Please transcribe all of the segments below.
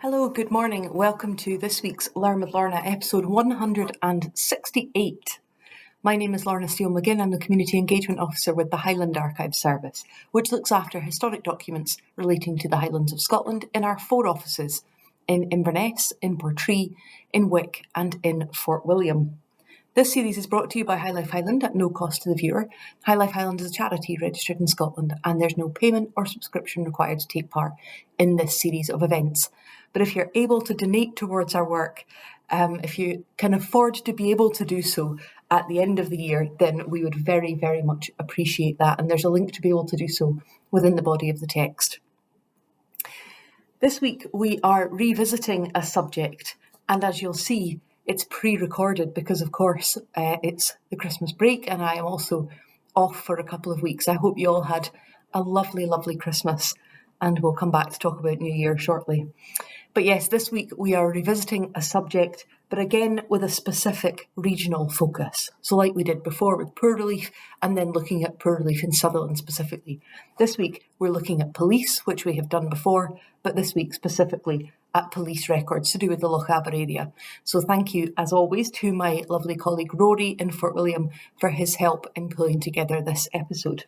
Hello, good morning. Welcome to this week's Learn with Lorna, episode 168. My name is Lorna Steele-McGinn. I'm the Community Engagement Officer with the Highland Archive Service, which looks after historic documents relating to the Highlands of Scotland in our 4 offices in Inverness, in Portree, in Wick and in Fort William. This series is brought to you by High Life Highland at no cost to the viewer. High Life Highland is a charity registered in Scotland, and there's no payment or subscription required to take part in this series of events. But if you're able to donate towards our work, if you can afford to be able to do so at the end of the year, then we would very, very much appreciate that. And there's a link to be able to do so within the body of the text. This week, we are revisiting a subject, and as you'll see, it's pre-recorded because, of course, it's the Christmas break and I am also off for a couple of weeks. I hope you all had a lovely, lovely Christmas, and we'll come back to talk about New Year shortly. But yes, this week we are revisiting a subject, but again with a specific regional focus. So like we did before with poor relief and then looking at poor relief in Sutherland specifically. This week we're looking at police, which we have done before, but this week specifically at police records to do with the Lochaber area. So thank you, as always, to my lovely colleague Rory in Fort William for his help in pulling together this episode.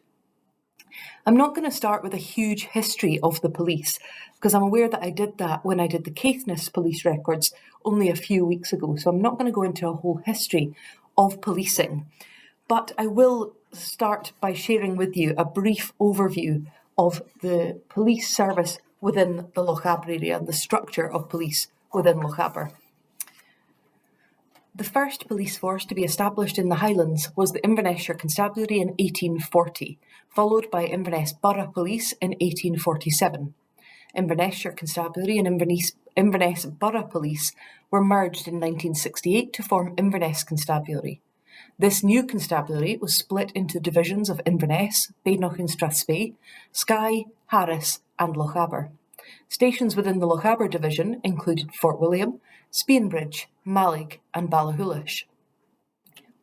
I'm not going to start with a huge history of the police, because I'm aware that I did that when I did the Caithness police records only a few weeks ago. So I'm not going to go into a whole history of policing, but I will start by sharing with you a brief overview of the police service within the Lochaber area and the structure of police within Lochaber. The first police force to be established in the Highlands was the Inverness Constabulary in 1840, followed by Inverness Borough Police in 1847. Inverness Constabulary and Inverness Borough Police were merged in 1968 to form Inverness Constabulary. This new constabulary was split into divisions of Inverness, Badenoch and Strathspey, Skye, Harris and Lochaber. Stations within the Lochaber division included Fort William, Speanbridge, Mallig and Ballachulish.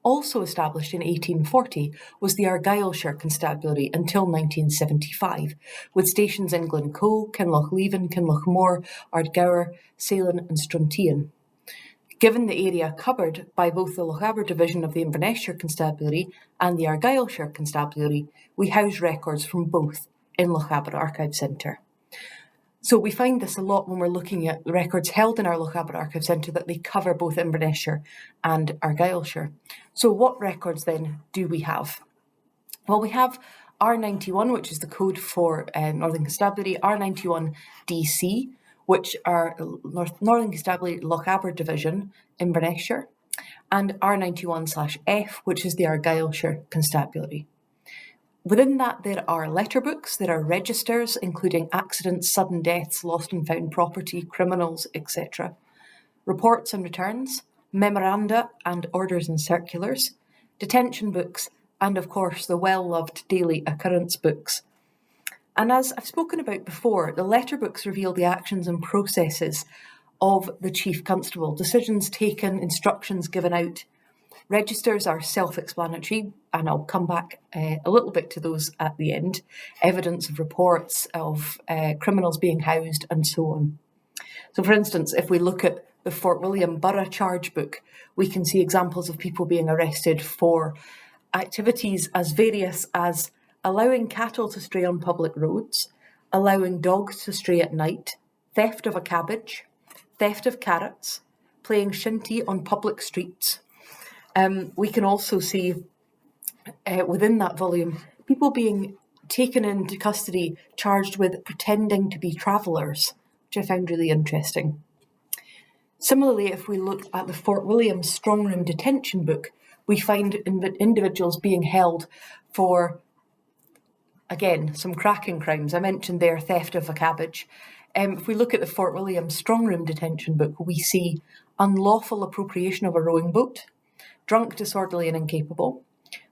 Also established in 1840 was the Argyllshire Constabulary until 1975, with stations in Glencoe, Kinlochleven, Kinlochmore, Ardgour, Salem and Struntian. Given the area covered by both the Lochaber division of the Inverness Constabulary and the Argyllshire Constabulary, we house records from both in Lochaber Archive Centre. So we find this a lot when we're looking at records held in our Lochaber Archive Centre, that they cover both Inverness and Argyllshire. So what records then do we have? Well, we have R91, which is the code for Northern Constabulary, R91 DC, which are Northern Constabulary Lochaber Division, Inverness, and R91/F, which is the Argyllshire Constabulary. Within that, there are letter books, there are registers, including accidents, sudden deaths, lost and found property, criminals, etc. Reports and returns, memoranda and orders and circulars, detention books, and of course the well-loved daily occurrence books. And as I've spoken about before, the letter books reveal the actions and processes of the Chief Constable, decisions taken, instructions given out. Registers are self-explanatory, and I'll come back a little bit to those at the end. Evidence of reports of criminals being housed and so on. So for instance, if we look at the Fort William Borough Charge Book, we can see examples of people being arrested for activities as various as allowing cattle to stray on public roads, allowing dogs to stray at night, theft of a cabbage, theft of carrots, playing shinty on public streets. We can also see within that volume people being taken into custody charged with pretending to be travellers, which I found really interesting. Similarly, if we look at the Fort William Strongroom Detention Book, we find individuals being held for, again, some cracking crimes. I mentioned there theft of a cabbage. If we look at the Fort William Strongroom Detention Book, we see unlawful appropriation of a rowing boat, drunk, disorderly and incapable,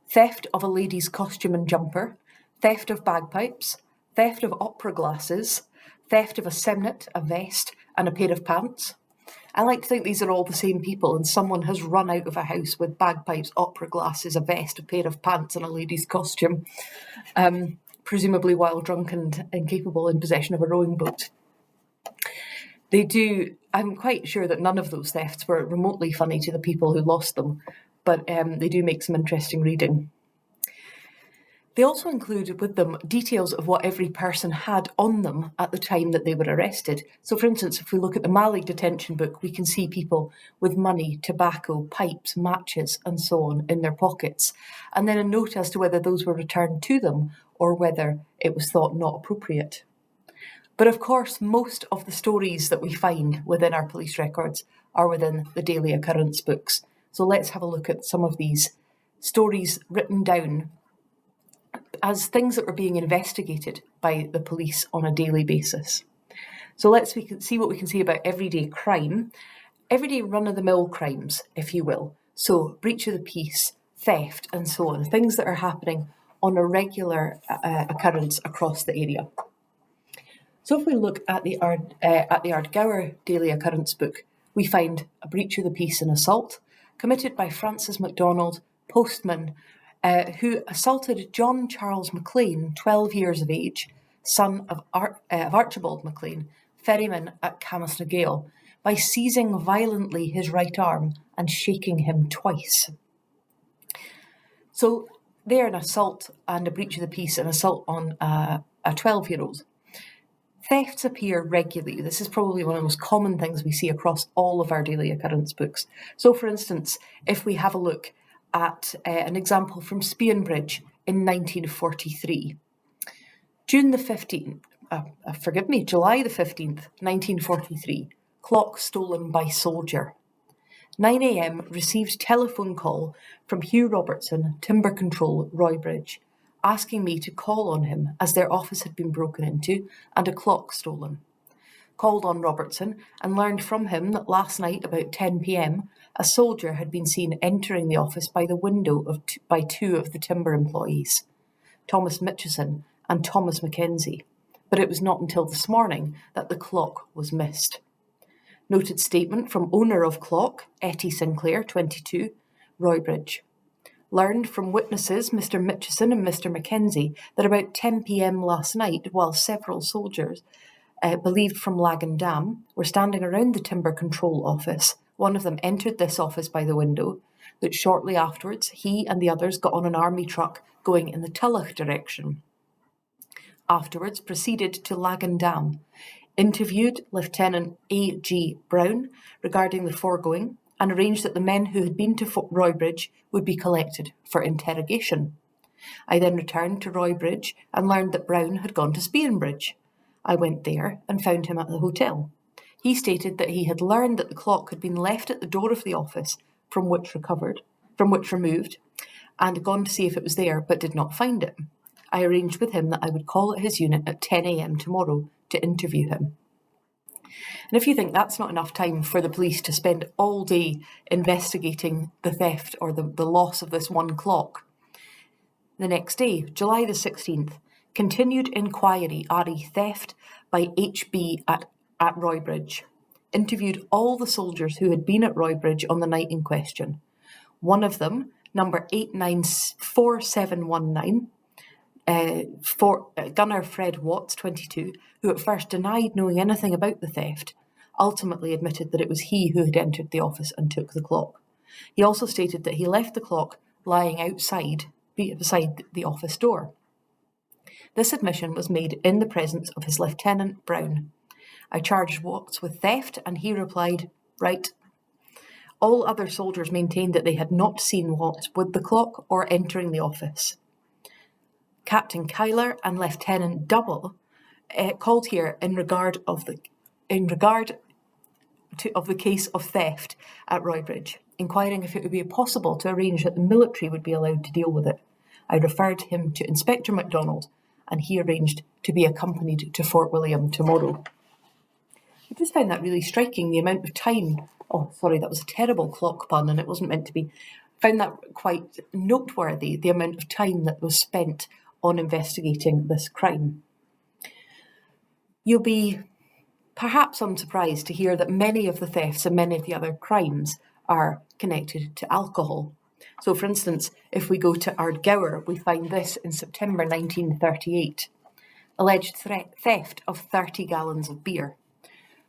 theft of a lady's costume and jumper, theft of bagpipes, theft of opera glasses, theft of a semnet, a vest and a pair of pants. I like to think these are all the same people, and someone has run out of a house with bagpipes, opera glasses, a vest, a pair of pants and a lady's costume, presumably while drunk and incapable in possession of a rowing boat. They do. I'm quite sure that none of those thefts were remotely funny to the people who lost them, but they do make some interesting reading. They also included with them details of what every person had on them at the time that they were arrested. So, for instance, if we look at the Mali detention book, we can see people with money, tobacco, pipes, matches, and so on in their pockets, and then a note as to whether those were returned to them or whether it was thought not appropriate. But of course, most of the stories that we find within our police records are within the daily occurrence books. So let's have a look at some of these stories written down as things that were being investigated by the police on a daily basis. So let's see what we can see about everyday crime, everyday run-of-the-mill crimes, if you will. So breach of the peace, theft, and so on, things that are happening on a regular occurrence across the area. So if we look at the Ardgour Daily Occurrence Book, we find a breach of the peace and assault committed by Francis MacDonald, postman, who assaulted John Charles MacLean, 12 years of age, son of Archibald MacLean, ferryman at Camasnagale, by seizing violently his right arm and shaking him twice. So they're an assault and a breach of the peace, an assault on a 12-year-old. Thefts appear regularly. This is probably one of the most common things we see across all of our daily occurrence books. So, for instance, if we have a look at an example from Speonbridge in 1943. July the 15th, 1943, clock stolen by soldier. 9 a.m. received telephone call from Hugh Robertson, Timber Control, Roybridge, asking me to call on him as their office had been broken into and a clock stolen. Called on Robertson and learned from him that last night about 10 p.m, a soldier had been seen entering the office by the window by two of the timber employees, Thomas Mitchison and Thomas Mackenzie, but it was not until this morning that the clock was missed. Noted statement from owner of clock, Etty Sinclair, 22, Roybridge. Learned from witnesses, Mr. Mitchison and Mr. Mackenzie, that about 10 p.m. last night, while several soldiers, believed from Lagan Dam, were standing around the Timber Control office. One of them entered this office by the window, that shortly afterwards he and the others got on an army truck going in the Tullach direction. Afterwards proceeded to Lagan Dam, interviewed Lieutenant A.G. Brown regarding the foregoing, and arranged that the men who had been to Roybridge would be collected for interrogation. I then returned to Roybridge and learned that Brown had gone to Speonbridge. I went there and found him at the hotel. He stated that he had learned that the clock had been left at the door of the office from which removed, and gone to see if it was there, but did not find it. I arranged with him that I would call at his unit at 10 a.m. tomorrow to interview him. And if you think that's not enough time for the police to spend all day investigating the theft or the loss of this one clock, the next day, July the 16th, continued inquiry re theft by H.B. at Roybridge. Interviewed all the soldiers who had been at Roybridge on the night in question. One of them, number 894719, Gunner Fred Watts, 22, who at first denied knowing anything about the theft, ultimately admitted that it was he who had entered the office and took the clock. He also stated that he left the clock lying outside, beside the office door. This admission was made in the presence of his Lieutenant Brown. I charged Watts with theft, and he replied, "Right." All other soldiers maintained that they had not seen Watts with the clock or entering the office. Captain Kyler and Lieutenant Double called here in regard of the case of theft at Roybridge, inquiring if it would be possible to arrange that the military would be allowed to deal with it. I referred him to Inspector MacDonald, and he arranged to be accompanied to Fort William tomorrow. I just found that really striking, the amount of time. Oh, sorry, that was a terrible clock pun, and it wasn't meant to be. Found that quite noteworthy, the amount of time that was spent on investigating this crime. You'll be perhaps unsurprised to hear that many of the thefts and many of the other crimes are connected to alcohol. So, for instance, if we go to Ardgour, we find this in September 1938. Alleged theft of 30 gallons of beer.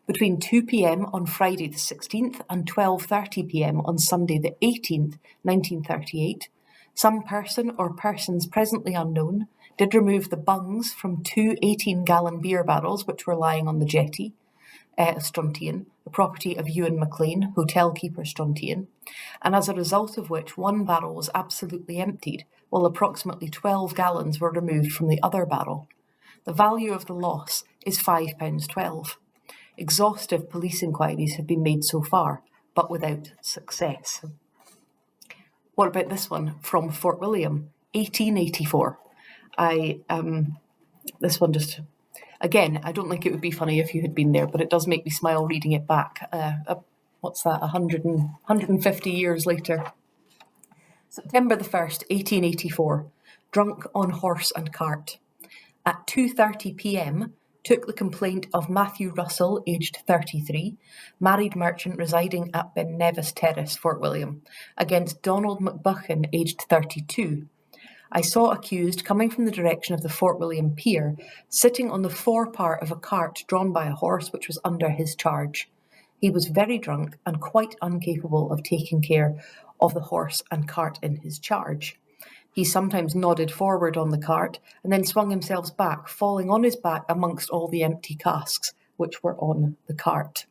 Between 2 p.m. on Friday the 16th and 12:30 p.m. on Sunday the 18th, 1938, some person or persons presently unknown did remove the bungs from two 18-gallon beer barrels which were lying on the jetty of Strontian, the property of Ewan MacLean, hotel keeper Strontian, and as a result of which one barrel was absolutely emptied, while approximately 12 gallons were removed from the other barrel. The value of the loss is £5.12. Exhaustive police inquiries have been made so far, but without success. What about this one from Fort William, 1884? This one just, again, I don't think it would be funny if you had been there, but it does make me smile reading it back. What's that, 150 years later? September the 1st, 1884, drunk on horse and cart. At 2:30 p.m, took the complaint of Matthew Russell, aged 33, married merchant residing at Ben Nevis Terrace, Fort William, against Donald McBuchan, aged 32. I saw accused coming from the direction of the Fort William Pier, sitting on the forepart of a cart drawn by a horse which was under his charge. He was very drunk and quite incapable of taking care of the horse and cart in his charge. He sometimes nodded forward on the cart and then swung himself back, falling on his back amongst all the empty casks which were on the cart.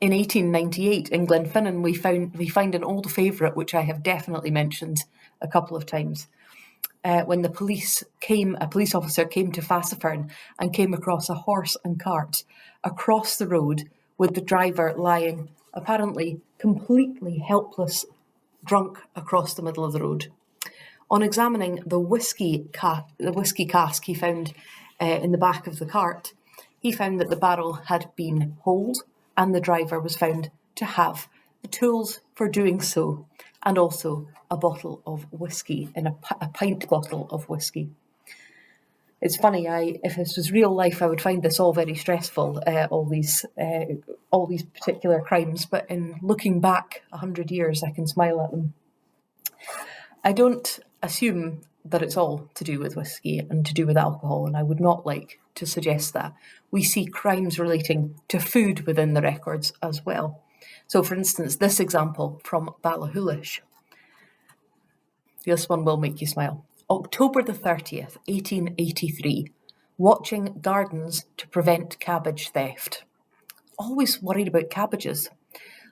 In 1898, in Glenfinnan, we find an old favourite which I have definitely mentioned a couple of times. When a police officer came to Fassifern and came across a horse and cart across the road with the driver lying apparently completely helpless, drunk across the middle of the road. On examining the whiskey cask he found in the back of the cart, he found that the barrel had been holed and the driver was found to have the tools for doing so, and also a bottle of whiskey, in a pint bottle of whiskey. It's funny, if this was real life, I would find this all very stressful, all these particular crimes, but in looking back 100 years, I can smile at them. I don't assume that it's all to do with whiskey and to do with alcohol, and I would not like to suggest that. We see crimes relating to food within the records as well. So, for instance, this example from Ballachulish. This one will make you smile. October the 30th, 1883. Watching gardens to prevent cabbage theft. Always worried about cabbages.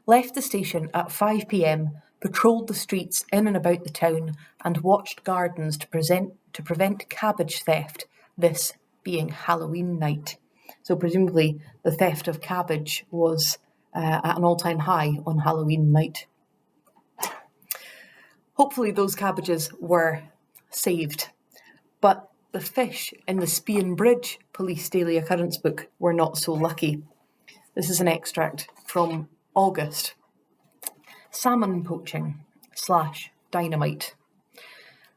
Left the station at 5 p.m, patrolled the streets in and about the town, and watched gardens to prevent cabbage theft, this being Halloween night. So presumably the theft of cabbage was at an all-time high on Halloween night. Hopefully those cabbages were saved, but the fish in the Spian Bridge Police Daily Occurrence book were not so lucky. This is an extract from August. Salmon poaching / dynamite.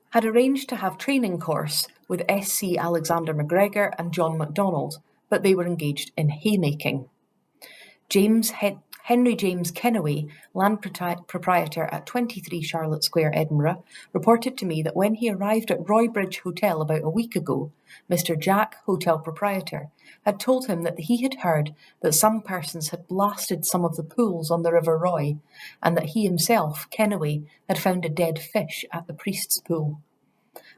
Had arranged to have training course with SC Alexander McGregor and John MacDonald, but they were engaged in haymaking. Henry James Kennaway, land proprietor at 23 Charlotte Square, Edinburgh, reported to me that when he arrived at Roybridge Hotel about a week ago, Mr. Jack, hotel proprietor, had told him that he had heard that some persons had blasted some of the pools on the River Roy, and that he himself, Kennaway, had found a dead fish at the Priest's Pool.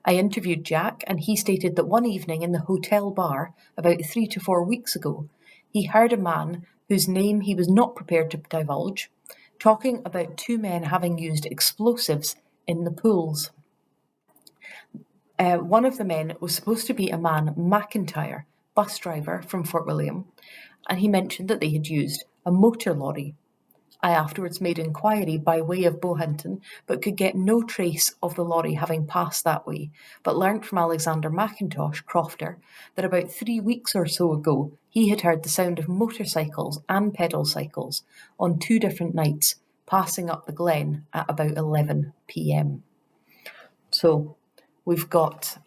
I interviewed Jack, and he stated that one evening in the hotel bar, about 3 to 4 weeks ago, he heard a man, whose name he was not prepared to divulge, talking about two men having used explosives in the pools. One of the men was supposed to be a man McIntyre, bus driver from Fort William, and he mentioned that they had used a motor lorry. I afterwards made inquiry by way of Bohinton, but could get no trace of the lorry having passed that way, but learnt from Alexander Mackintosh, crofter, that about 3 weeks or so ago he had heard the sound of motorcycles and pedal cycles on 2 different nights, passing up the glen at about 11 p.m. So we've got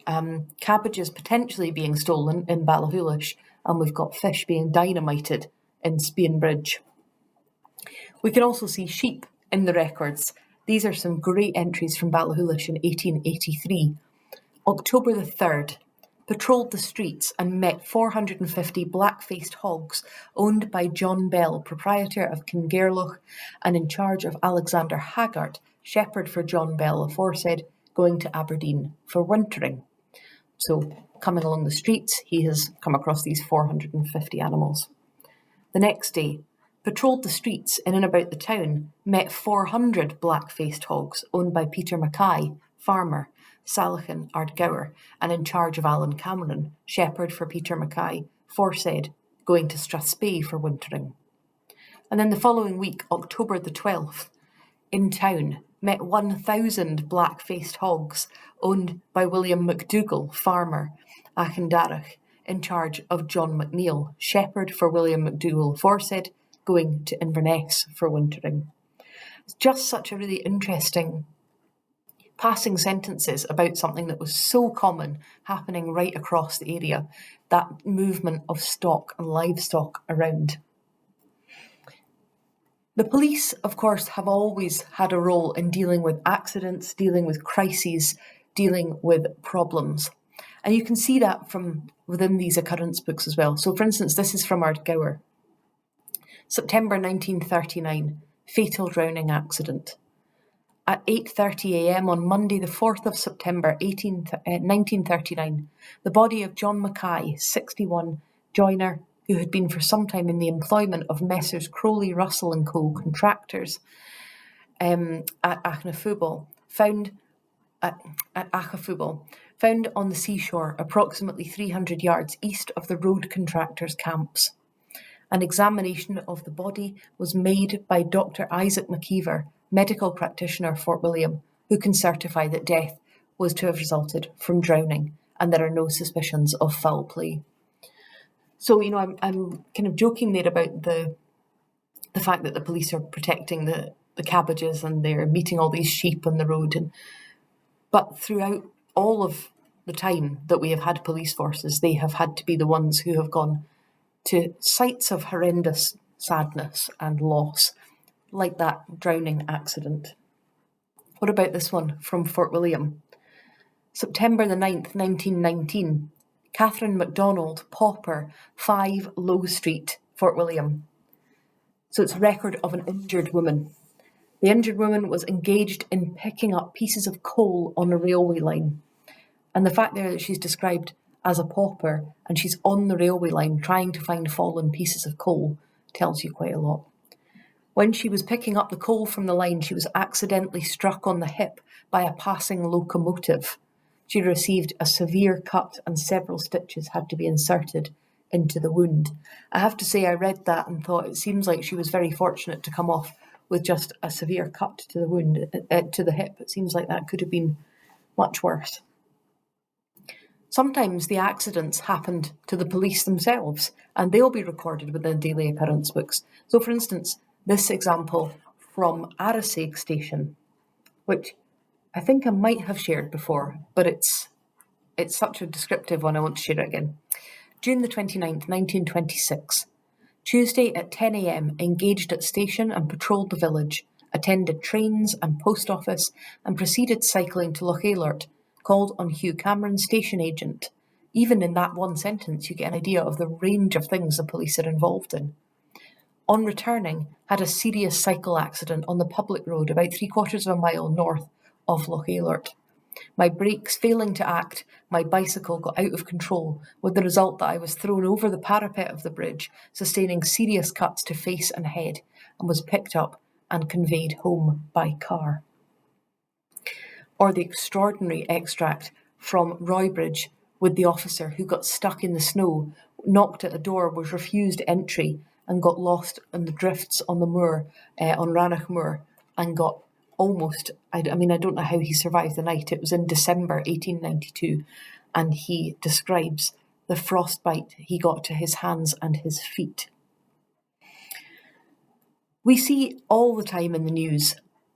cabbages potentially being stolen in Ballachulish, and we've got fish being dynamited in Spian Bridge. We can also see sheep in the records. These are some great entries from Ballachulish in 1883. October the 3rd, patrolled the streets and met 450 black-faced hogs owned by John Bell, proprietor of Kingairloch and in charge of Alexander Haggart, shepherd for John Bell aforesaid, going to Aberdeen for wintering. So, coming along the streets, he has come across these 450 animals. The next day, patrolled the streets in and about the town, met 400 black-faced hogs owned by Peter Mackay, farmer, Salachan Ardgour, and in charge of Alan Cameron, shepherd for Peter Mackay, foresaid, going to Strathspey for wintering. And then the following week, October the 12th, in town, met 1,000 black-faced hogs owned by William MacDougall, farmer, Achandarach, in charge of John McNeill, shepherd for William MacDougall, foresaid, going to Inverness for wintering. It's just such a really interesting passing sentences about something that was so common happening right across the area, that movement of stock and livestock around. The police, of course, have always had a role in dealing with accidents, dealing with crises, dealing with problems. And you can see that from within these occurrence books as well. So, for instance, this is from Ardgour. September 1939, fatal drowning accident. At 8:30 a.m. on Monday, the 4th of September 1939, the body of John Mackay, 61, joiner, who had been for some time in the employment of Messrs. Crowley, Russell and Co. contractors at Achnafuble, found on the seashore approximately 300 yards east of the road contractors' camps. An examination of the body was made by Dr. Isaac McKeever, medical practitioner, Fort William, who can certify that death was to have resulted from drowning, and there are no suspicions of foul play. So, I'm kind of joking there about the fact that the police are protecting the cabbages and they're meeting all these sheep on the road. But throughout all of the time that we have had police forces, they have had to be the ones who have gone to sites of horrendous sadness and loss, like that drowning accident. What about this one from Fort William? September the 9th, 1919, Catherine MacDonald, pauper, 5 Low Street, Fort William. So it's a record of an injured woman. The injured woman was engaged in picking up pieces of coal on a railway line. And the fact there that she's described as a pauper and she's on the railway line trying to find fallen pieces of coal tells you quite a lot. When she was picking up the coal from the line, she was accidentally struck on the hip by a passing locomotive. She received a severe cut and several stitches had to be inserted into the wound. I have to say I read that and thought it seems like she was very fortunate to come off with just a severe cut to the wound, to the hip. It seems like that could have been much worse. Sometimes the accidents happened to the police themselves, and they'll be recorded within daily occurrence books. So, for instance, this example from Arisaig Station, which I think I might have shared before, but it's such a descriptive one, I want to share it again. June the 29th, 1926. Tuesday at 10 a.m, engaged at station and patrolled the village, attended trains and post office, and proceeded cycling to Lochaber, called on Hugh Cameron, station agent. Even in that one sentence, you get an idea of the range of things the police are involved in. On returning, had a serious cycle accident on the public road about 3/4 of a mile north of Lochaber. My brakes failing to act, my bicycle got out of control, with the result that I was thrown over the parapet of the bridge, sustaining serious cuts to face and head, and was picked up and conveyed home by car. Or the extraordinary extract from Roybridge with the officer who got stuck in the snow, knocked at a door, was refused entry, and got lost in the drifts on the moor, on Rannoch Moor, and got almost, I don't know how he survived the night. It was in December 1892, and he describes the frostbite he got to his hands and his feet. We see all the time in the news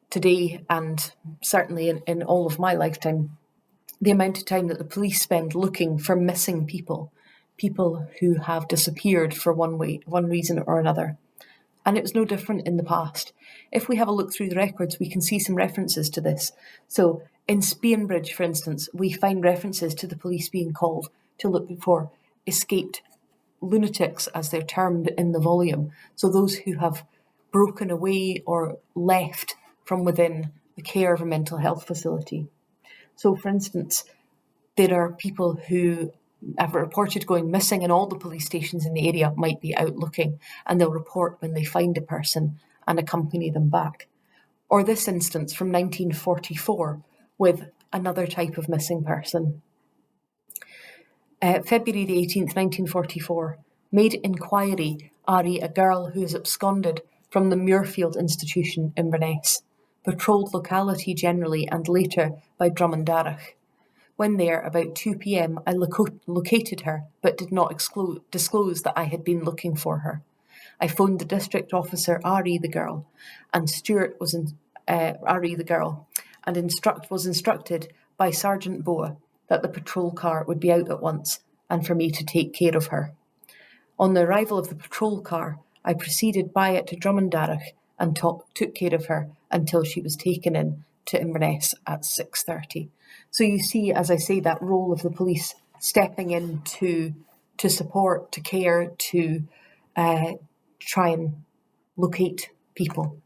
today, and certainly in all of my lifetime, the amount of time that the police spend looking for missing people who have disappeared for one reason or another. And it was no different in the past. If we have a look through the records, we can see some references to this. So in Speonbridge, for instance, we find references to the police being called to look for escaped lunatics, as they're termed in the volume. So those who have broken away or left from within the care of a mental health facility. So, for instance, there are people who have reported going missing, and all the police stations in the area might be out looking, and they'll report when they find a person and accompany them back. Or this instance from 1944 with another type of missing person. February the 18th, 1944, made inquiry Ari, a girl who is absconded from the Muirfield Institution in Inverness, patrolled locality generally and later by Drummondarach. When there, about 2 p.m, I located her, but did not disclose that I had been looking for her. I phoned the district officer, Ari the girl, and Stuart was was instructed by Sergeant Boa that the patrol car would be out at once, and for me to take care of her. On the arrival of the patrol car, I proceeded by it to Drummondarach and took care of her until she was taken in to Inverness at 6:30. So you see, as I say, that role of the police stepping in to support, to care, to try and locate people.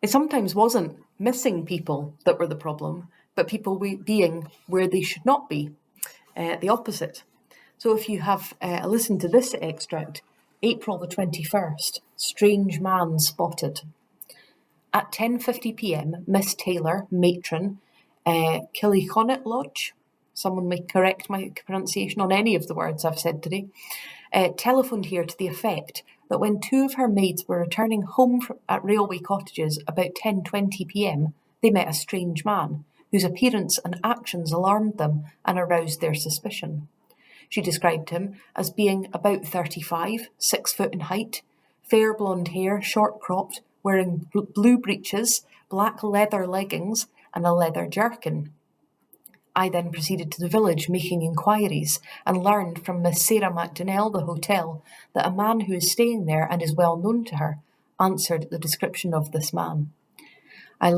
It sometimes wasn't missing people that were the problem, but people being where they should not be, the opposite. So if you have listened to this extract, April the 21st, strange man spotted. At 10:50 p.m, Miss Taylor, matron, Killyconnet Lodge, someone may correct my pronunciation on any of the words I've said today, telephoned here to the effect that when two of her maids were returning home at Railway Cottages about 10:20 p.m, they met a strange man, whose appearance and actions alarmed them and aroused their suspicion. She described him as being about 35, 6 foot in height, fair blonde hair, short cropped, wearing blue breeches, black leather leggings, and a leather jerkin. I then proceeded to the village, making inquiries, and learned from Miss Sarah MacDonnell, the hotel, that a man who is staying there and is well known to her answered the description of this man. I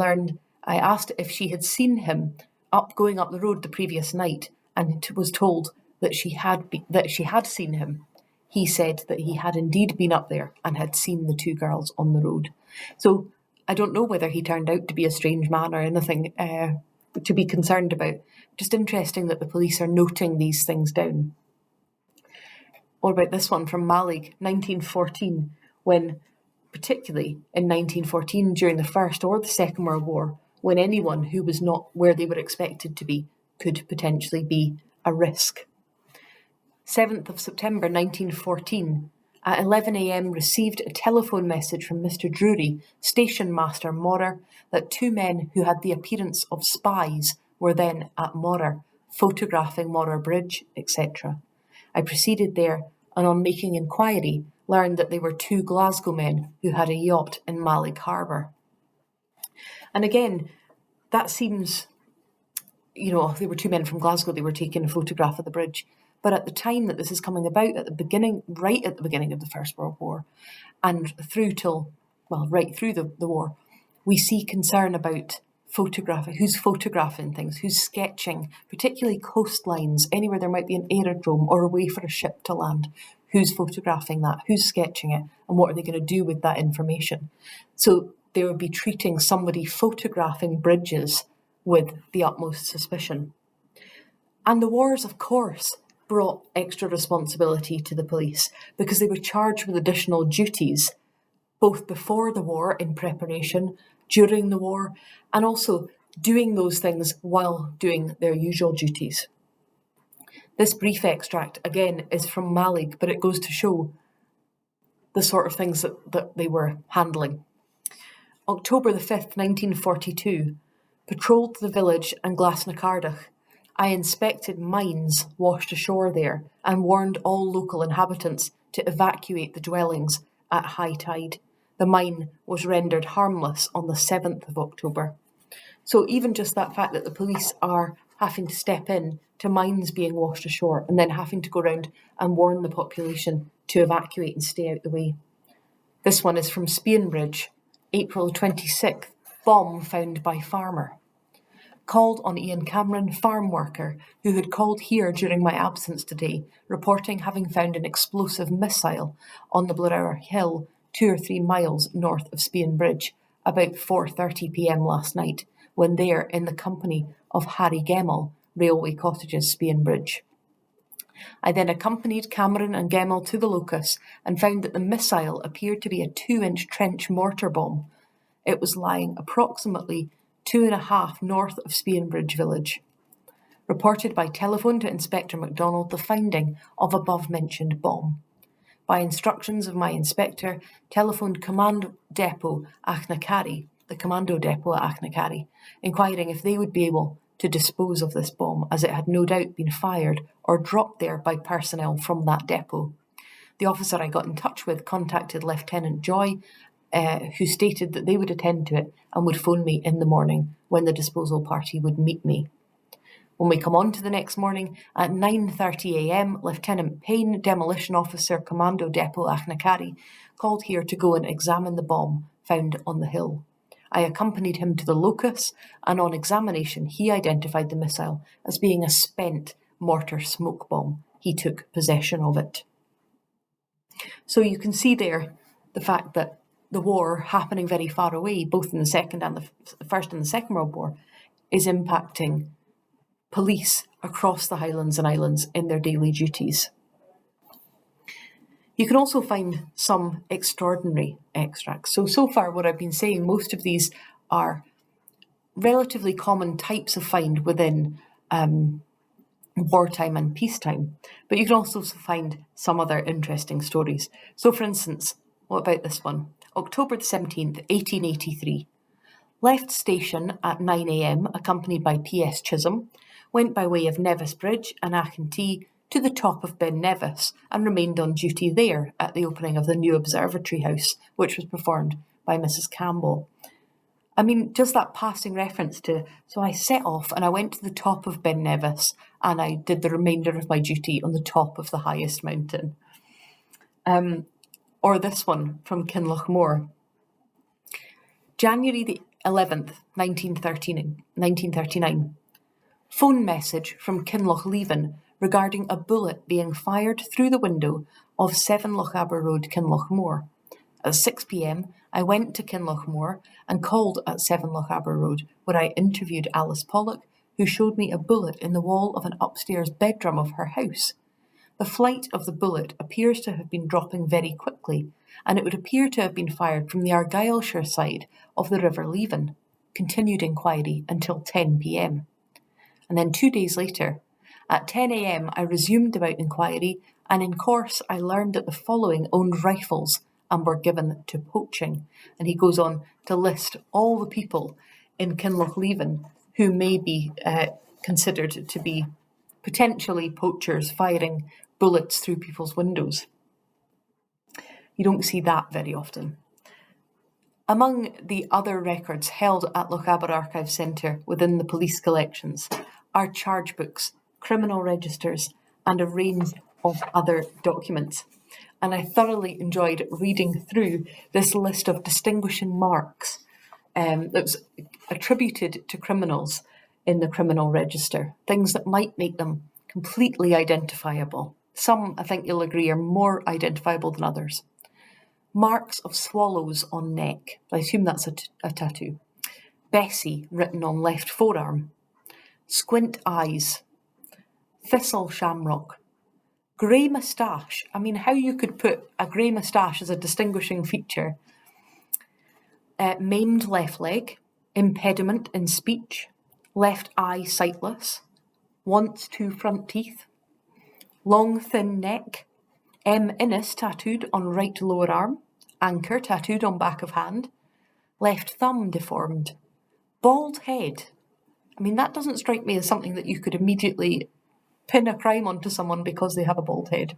asked if she had seen him going up the road the previous night, and was told that she had seen him. He said that he had indeed been up there and had seen the two girls on the road. So I don't know whether he turned out to be a strange man or anything to be concerned about. Just interesting that the police are noting these things down. What about this one from Malig, 1914, when, particularly in 1914, during the First or the Second World War, when anyone who was not where they were expected to be could potentially be a risk. 7th of September 1914, at 11 a.m, received a telephone message from Mr. Drury, Station Master Morar, that two men who had the appearance of spies were then at Morar, photographing Morar Bridge, etc. I proceeded there, and on making inquiry, learned that they were two Glasgow men who had a yacht in Malig Harbour. And again, that seems, they were two men from Glasgow, they were taking a photograph of the bridge. But at the time that this is coming about, right at the beginning of the First World War, and right through the war, we see concern about photographing, who's photographing things, who's sketching, particularly coastlines, anywhere there might be an aerodrome or a way for a ship to land. Who's photographing that? Who's sketching it? And what are they going to do with that information? So they would be treating somebody photographing bridges with the utmost suspicion. And the wars, of course, brought extra responsibility to the police because they were charged with additional duties, both before the war in preparation, during the war, and also doing those things while doing their usual duties. This brief extract, again, is from Malig, but it goes to show the sort of things that they were handling. October the 5th, 1942, patrolled the village and Glasnacardach. I inspected mines washed ashore there and warned all local inhabitants to evacuate the dwellings at high tide. The mine was rendered harmless on the 7th of October. So even just that fact that the police are having to step in to mines being washed ashore and then having to go around and warn the population to evacuate and stay out the way. This one is from Speonbridge, April 26th, bomb found by farmer. called on Ian Cameron, farm worker, who had called here during my absence today, reporting having found an explosive missile on the Blair Hill 2 or 3 miles north of Spian Bridge about 4:30 p.m. last night, when there in the company of Harry Gemmell, Railway Cottages, Spian Bridge. I then accompanied Cameron and Gemmell to the locus and found that the missile appeared to be a 2-inch trench mortar bomb. It was lying approximately 2.5 north of Spian Bridge village. Reported by telephone to Inspector MacDonald the finding of above-mentioned bomb. By instructions of my inspector, telephoned Command Depot Achnacary, the commando depot at Achnacary, inquiring if they would be able to dispose of this bomb, as it had no doubt been fired or dropped there by personnel from that depot. The officer I got in touch with contacted Lieutenant Joy, who stated that they would attend to it and would phone me in the morning when the disposal party would meet me. When we come on to the next morning, at 9:30 a.m, Lieutenant Payne, Demolition Officer, Commando Depot Achnacary, called here to go and examine the bomb found on the hill. I accompanied him to the locus, and on examination he identified the missile as being a spent mortar smoke bomb. He took possession of it. So you can see there the fact that the war happening very far away, both in the First and the Second World War, is impacting police across the Highlands and Islands in their daily duties. You can also find some extraordinary extracts. So far what I've been saying, most of these are relatively common types of find within wartime and peacetime, but you can also find some other interesting stories. So for instance, what about this one? October the 17th, 1883. Left station at 9 a.m, accompanied by P.S. Chisholm, went by way of Nevis Bridge and Achintee to the top of Ben Nevis and remained on duty there at the opening of the new observatory house, which was performed by Mrs. Campbell. I mean, just that passing reference to, so I set off and I went to the top of Ben Nevis and I did the remainder of my duty on the top of the highest mountain. Or this one from Kinlochmore. January the 11th, 1939. Phone message from Kinlochleven regarding a bullet being fired through the window of 7 Lochaber Road, Kinlochmore. At 6 p.m, I went to Kinlochmore and called at 7 Lochaber Road, where I interviewed Alice Pollock, who showed me a bullet in the wall of an upstairs bedroom of her house. The flight of the bullet appears to have been dropping very quickly, and it would appear to have been fired from the Argyllshire side of the River Leven. Continued inquiry until 10 p.m. And then 2 days later, at 10 a.m, I resumed about inquiry, and in course I learned that the following owned rifles and were given to poaching. And he goes on to list all the people in Kinlochleven who may be considered to be potentially poachers firing bullets through people's windows. You don't see that very often. Among the other records held at Lochaber Archive Centre within the police collections are charge books, criminal registers, and a range of other documents. And I thoroughly enjoyed reading through this list of distinguishing marks that was attributed to criminals in the criminal register, things that might make them completely identifiable. Some, I think you'll agree, are more identifiable than others. Marks of swallows on neck. I assume that's a tattoo. Bessie written on left forearm. Squint eyes. Thistle shamrock. Grey moustache. I mean, how you could put a grey moustache as a distinguishing feature. Maimed left leg. Impediment in speech. Left eye sightless. Wants 2 front teeth. Long thin neck. M. Innes tattooed on right lower arm. Anchor tattooed on back of hand. Left thumb deformed. Bald head. I mean, that doesn't strike me as something that you could immediately pin a crime onto someone because they have a bald head.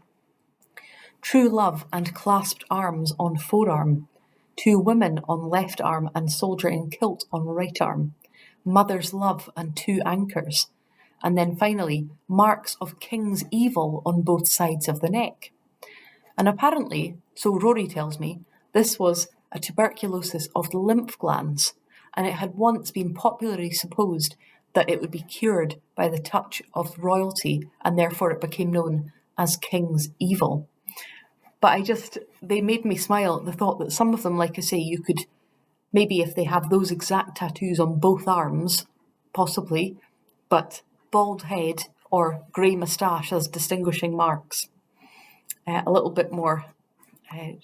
True love and clasped arms on forearm. 2 women on left arm and soldier in kilt on right arm. Mother's love and 2 anchors. And then finally, marks of king's evil on both sides of the neck. And apparently, so Rory tells me, this was a tuberculosis of the lymph glands, and it had once been popularly supposed that it would be cured by the touch of royalty, and therefore it became known as King's Evil. But they made me smile at the thought that some of them, like I say, you could, maybe if they have those exact tattoos on both arms, possibly, but bald head or grey moustache as distinguishing marks. A little bit more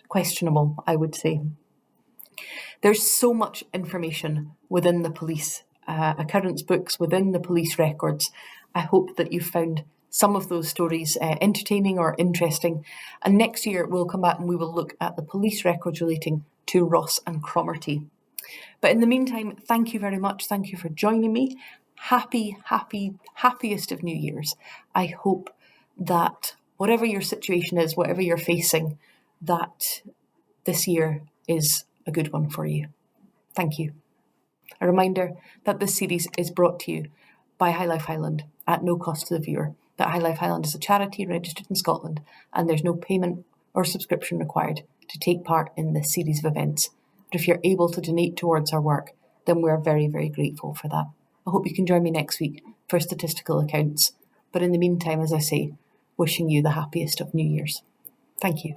questionable, I would say. There's so much information within the police occurrence books, within the police records. I hope that you found some of those stories entertaining or interesting. And next year we'll come back and we will look at the police records relating to Ross and Cromarty. But in the meantime, thank you very much. Thank you for joining me. Happiest of New Year's. I hope that whatever your situation is, whatever you're facing, that this year is a good one for you. Thank you. A reminder that this series is brought to you by High Life Highland at no cost to the viewer. That High Life Highland is a charity registered in Scotland, and there's no payment or subscription required to take part in this series of events. But if you're able to donate towards our work, then we're very, very grateful for that. I hope you can join me next week for statistical accounts. But in the meantime, as I say, wishing you the happiest of New Year's. Thank you.